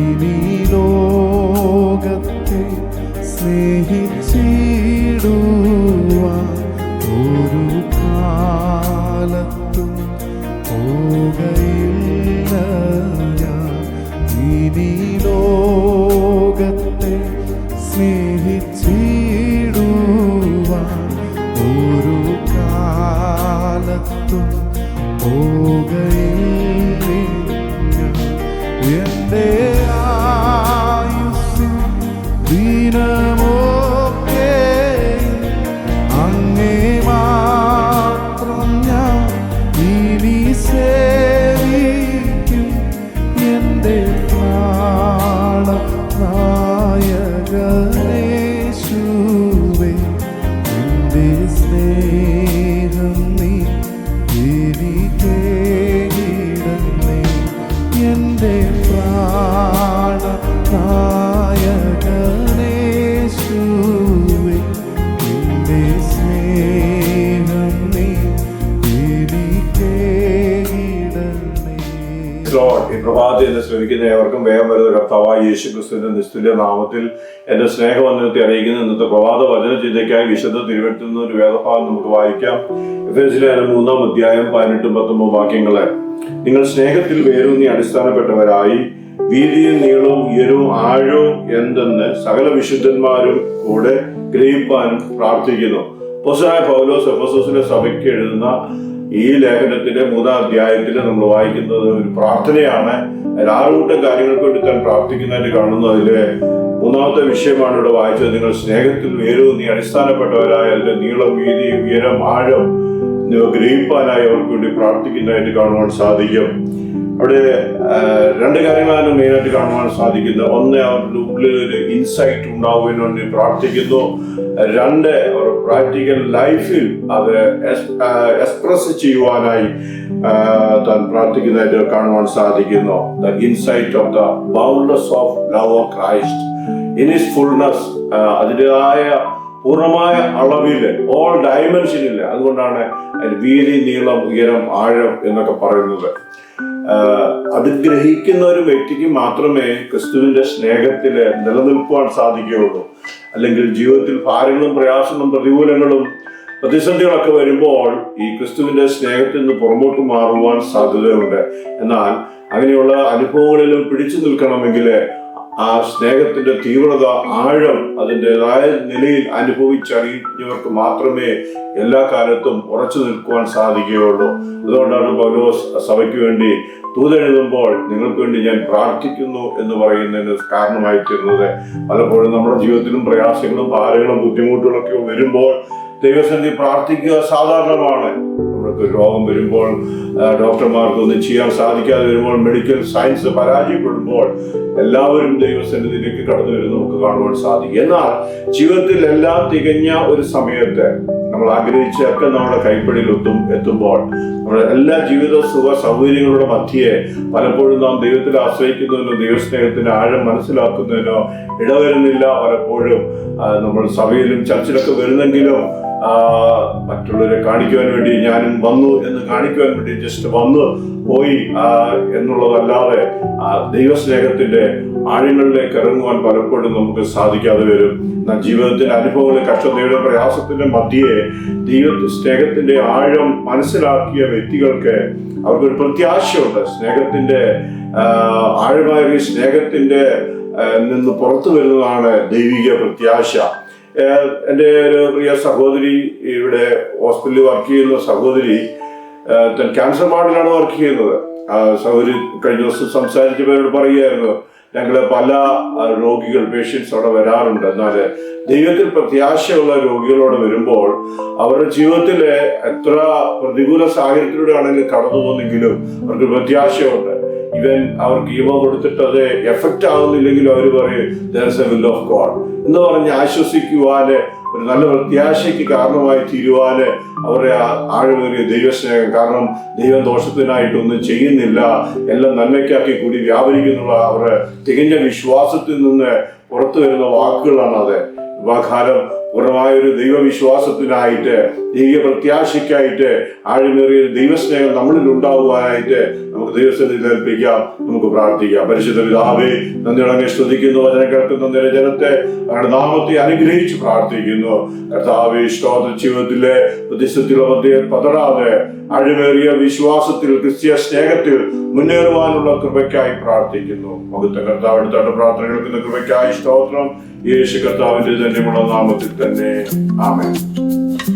ഇനി ലോകത്തെ സ്നേഹിച്ചിടുവാൻ ഒരു കാലത്തും പോകയില്ല ഞാൻ. ഇനി ലോകത്തെ സ്നേഹിച്ചിടുവാൻ ഒരു കാലത്തും പോകയില്ല ഞാൻ. എൻ്റെ ആയുസ്സിൻ ദിനമൊക്കെ അങ്ങേ മാത്രം ഞാൻ ഇനി സേവിക്കും. എൻ്റെ നായകനേശുവേ, നിന്റെ സ്നേഹം നീ എനിക്കേകിടണേ. എൻ്റെ നായകനേശുവേ, നിന്റെ സ്നേഹം നീ എനിക്കേകിടണേ. ഈ പ്രഭാതത്തിൽ എന്നെ ശ്രമിക്കുന്ന ഏവർക്കും വേഗം വരുന്ന കർത്താവായ യേശുക്രിസ്തുവിന്റെ നിസ്തുല്യ നാമത്തിൽ എന്റെ സ്നേഹവന്ദനത്തെ അറിയിക്കുന്ന ഇന്നത്തെ പ്രഭാത വചന ചിന്തയ്ക്കായി വിശുദ്ധ തിരുവെഴുത്തിൽ നിന്ന് ഒരു വേദഭാഗം നമുക്ക് വായിക്കാം. എഫേസ്യരിലെ 3-ാം അധ്യായം 18-19 വാക്യങ്ങളെ. നിങ്ങൾ സ്നേഹത്തിൽ വേരൂന്നി അടിസ്ഥാനപ്പെട്ടവരായി വീതിയും നീളവും ഉയരവും ആഴവും എന്തെന്ന് സകല വിശുദ്ധന്മാരും കൂടെ ഗ്രഹിപ്പാനും പ്രാർത്ഥിക്കുന്നു. അപ്പോസ്തലനായ പൗലോസ് എഫെസോസിലെ സഭയ്ക്ക് എഴുതുന്ന ഈ ലേഖനത്തിന്റെ 3-ാം അധ്യായത്തിൽ നമ്മൾ വായിക്കുന്നത് ഒരു പ്രാർത്ഥനയാണ്. 6 കൂട്ടം കാര്യങ്ങൾക്ക് വേണ്ടി താൻ പ്രാർത്ഥിക്കുന്നതായിട്ട് കാണുന്നു. അതിലെ 3-ാമത്തെ വിഷയമാണ് ഇവിടെ വായിച്ചത്. നിങ്ങൾ സ്നേഹത്തിൽ വേരൂന്നി അടിസ്ഥാനപ്പെട്ടവരായ അതിന്റെ നീളം, വീതി, ഉയരം, ആഴം എന്നിവ ഗ്രഹിപ്പാനായി അവർക്ക് വേണ്ടി പ്രാർത്ഥിക്കുന്നതായിട്ട് കാണുവാൻ സാധിക്കും. അവിടെ 2 കാര്യങ്ങളാണ് മെയിനായിട്ട് കാണുവാൻ സാധിക്കുന്നത്. ഒന്ന്, അവരുടെ ഉള്ളിൽ ഒരു ഇൻസൈറ്റ് ഉണ്ടാവുന്നതിന് വേണ്ടി പ്രാർത്ഥിക്കുന്നു. 2, അവർ പ്രാക്ടിക്കൽ ലൈഫിൽ അത് എക്സ്പ്രസ് ചെയ്യുവാനായി താൻ പ്രാർത്ഥിക്കുന്നതായിട്ട് കാണുവാൻ സാധിക്കുന്നു. The insight of the boundless of love of Christ in his fullness, അതിൻ്റെതായ പൂർണ്ണമായ അളവില് ഓൾ ഡയമെൻഷനില്ല. അതുകൊണ്ടാണ് വീതി, നീളം, ഉയരം, ആഴം എന്നൊക്കെ പറയുന്നത്. അത് ഗ്രഹിക്കുന്ന ഒരു വ്യക്തിക്ക് മാത്രമേ ക്രിസ്തുവിന്റെ സ്നേഹത്തിൽ നിലനിൽക്കുവാൻ സാധിക്കുകയുള്ളൂ. അല്ലെങ്കിൽ ജീവിതത്തിൽ ഭാരങ്ങളും പ്രയാസങ്ങളും പ്രതികൂലങ്ങളും പ്രതിസന്ധികളൊക്കെ വരുമ്പോൾ ഈ ക്രിസ്തുവിന്റെ സ്നേഹത്തിൽ നിന്ന് പുറമോട്ട് മാറുവാൻ സാധ്യതയുണ്ട്. എന്നാൽ അങ്ങനെയുള്ള അനുഭവങ്ങളിലും പിടിച്ചു നിൽക്കണമെങ്കിൽ ആ സ്നേഹത്തിന്റെ തീവ്രത, ആഴം അതിൻ്റെതായ നിലയിൽ അനുഭവിച്ചറിഞ്ഞവർക്ക് മാത്രമേ എല്ലാ കാലത്തും ഉറച്ചു നിൽക്കുവാൻ സാധിക്കുകയുള്ളൂ. അതുകൊണ്ടാണ് പൗലോസ് സഭയ്ക്ക് വേണ്ടി തൂതെഴുതുമ്പോൾ നിങ്ങൾക്ക് വേണ്ടി ഞാൻ പ്രാർത്ഥിക്കുന്നു എന്ന് പറയുന്നതിന് കാരണമായി തീർന്നത്. പലപ്പോഴും നമ്മുടെ ജീവിതത്തിലും പ്രയാസങ്ങളും ഭാരങ്ങളും ബുദ്ധിമുട്ടുകളൊക്കെ വരുമ്പോൾ ദൈവസന്നിധി പ്രാർത്ഥിക്കുക സാധാരണമാണ്. നമ്മൾക്ക് രോഗം വരുമ്പോൾ, ഡോക്ടർമാർക്കൊന്നും ചെയ്യാൻ സാധിക്കാതെ വരുമ്പോൾ, മെഡിക്കൽ സയൻസ് പരാജയപ്പെടുമ്പോൾ എല്ലാവരും ദൈവസന്നിധിയിലേക്ക് കടന്നു വരുന്നത് നമുക്ക് കാണുവാൻ സാധിക്കും. എന്നാൽ ജീവിതത്തിൽ എല്ലാം തികഞ്ഞ ഒരു സമയത്ത് നമ്മൾ ആഗ്രഹിച്ചൊക്കെ നമ്മുടെ കൈപ്പിടിയിൽ എത്തുമ്പോൾ നമ്മുടെ എല്ലാ ജീവിത സുഖ സൗകര്യങ്ങളുടെ മധ്യേ പലപ്പോഴും നാം ദൈവത്തിൽ ആശ്രയിക്കുന്നതിനോ ദൈവസ്നേഹത്തിന്റെ ആഴം മനസ്സിലാക്കുന്നതിനോ ഇടവരുന്നില്ല. പലപ്പോഴും നമ്മൾ സഭയിലും ചർച്ചിലൊക്കെ വരുന്നെങ്കിലും മറ്റുള്ളവരെ കാണിക്കുവാൻ വേണ്ടി ഞാനും വന്നു എന്ന് കാണിക്കുവാൻ വേണ്ടി ജസ്റ്റ് വന്നു പോയി എന്നുള്ളതല്ലാതെ ദൈവസ്നേഹത്തിന്റെ ആഴങ്ങളിലേക്ക് ഇറങ്ങുവാൻ പലപ്പോഴും നമുക്ക് സാധിക്കാതെ വരും. എന്നാൽ ജീവിതത്തിന്റെ അനുഭവങ്ങളും കഷ്ടതയുടെ പ്രയാസത്തിന്റെ മധ്യേ സ്നേഹത്തിന്റെ ആഴം മനസ്സിലാക്കിയ വ്യക്തികൾക്ക് അവർക്കൊരു പ്രത്യാശയുണ്ട്. സ്നേഹത്തിന്റെ ആഴമായ സ്നേഹത്തിന്റെ നിന്ന് പുറത്തു വരുന്നതാണ് ദൈവിക പ്രത്യാശ. എൻ്റെ ഒരു പ്രിയ സഹോദരി, ഇവിടെ ഹോസ്പിറ്റലിൽ വർക്ക് ചെയ്യുന്ന സഹോദരി ക്യാൻസർ വാർഡിലാണ് വർക്ക് ചെയ്യുന്നത്. സഹോദരി കഴിഞ്ഞ ദിവസം സംസാരിച്ചവരോട് പറയുകയായിരുന്നു, ഞങ്ങള് പല പേഷ്യൻസ് അവിടെ വരാറുണ്ട്. എന്നാൽ ദൈവത്തിൽ പ്രത്യാശയുള്ള രോഗികളോട് വരുമ്പോൾ അവരുടെ ജീവിതത്തിലെ എത്ര പ്രതികൂല സാഹചര്യത്തിലൂടെ ആണെങ്കിലും കടന്നു പോകുന്നെങ്കിലും അവർക്ക് പ്രത്യാശയുണ്ട്. ഇവൻ അവർ കീമോ കൊടുത്തിട്ട് അത് എഫക്റ്റ് ആകുന്നില്ലെങ്കിലും അവർ പറയും there is a will of God എന്ന് പറഞ്ഞ് ആശ്വസിക്കുവാന്, ഒരു നല്ല പ്രത്യാശയ്ക്ക് കാരണമായി തീരുവാന് അവരുടെ ആഴമേറിയ ദൈവസ്നേഹം. കാരണം ദൈവം ദോഷത്തിനായിട്ടൊന്നും ചെയ്യുന്നില്ല, എല്ലാം നന്മയ്ക്കാക്കി കൂടി വ്യാപരിക്കുന്നുള്ള അവരുടെ തികഞ്ഞ വിശ്വാസത്തിൽ നിന്ന് പുറത്തു വരുന്ന വാക്കുകളാണ് അത്. കാലം പൂർണ്ണമായ ഒരു ദൈവവിശ്വാസത്തിനായിട്ട്, ദൈവ പ്രത്യാശയ്ക്കായിട്ട്, ആഴമേറിയ ഒരു ദൈവസ്നേഹം നമ്മളിൽ ഉണ്ടാകുവാനായിട്ട് നമുക്ക് ദൈവസന്നിധിയിൽ ഏൽപ്പിക്കാം. നമുക്ക് പ്രാർത്ഥിക്കാം. പരിശുദ്ധ പിതാവേ, നന്ദിയോടെ സ്തുതിക്കുന്നു. വചനം കേൾക്കുന്ന നിരജനത്തെ അവരുടെ നാമത്തെ അനുഗ്രഹിച്ച് പ്രാർത്ഥിക്കുന്നു. കർത്താവേ, സ്തോത്ര ജീവിതത്തിലെ പ്രതിസന്ധിയുടെ മധ്യേ പതറാതെ ആഴമേറിയ വിശ്വാസത്തിൽ, ക്രിസ്തീയ സ്നേഹത്തിൽ മുന്നേറുവാനുള്ള കൃപയ്ക്കായി പ്രാർത്ഥിക്കുന്നു. മഹത്വ കർത്താവ് എടുത്ത പ്രാർത്ഥന കേൾക്കുന്ന കൃപയ്ക്കായി സ്തോത്രം. യേശു കർത്താവിന്റെ ധന്യമുള്ള നാമത്തിൽ തന്നെ. ആമേൻ.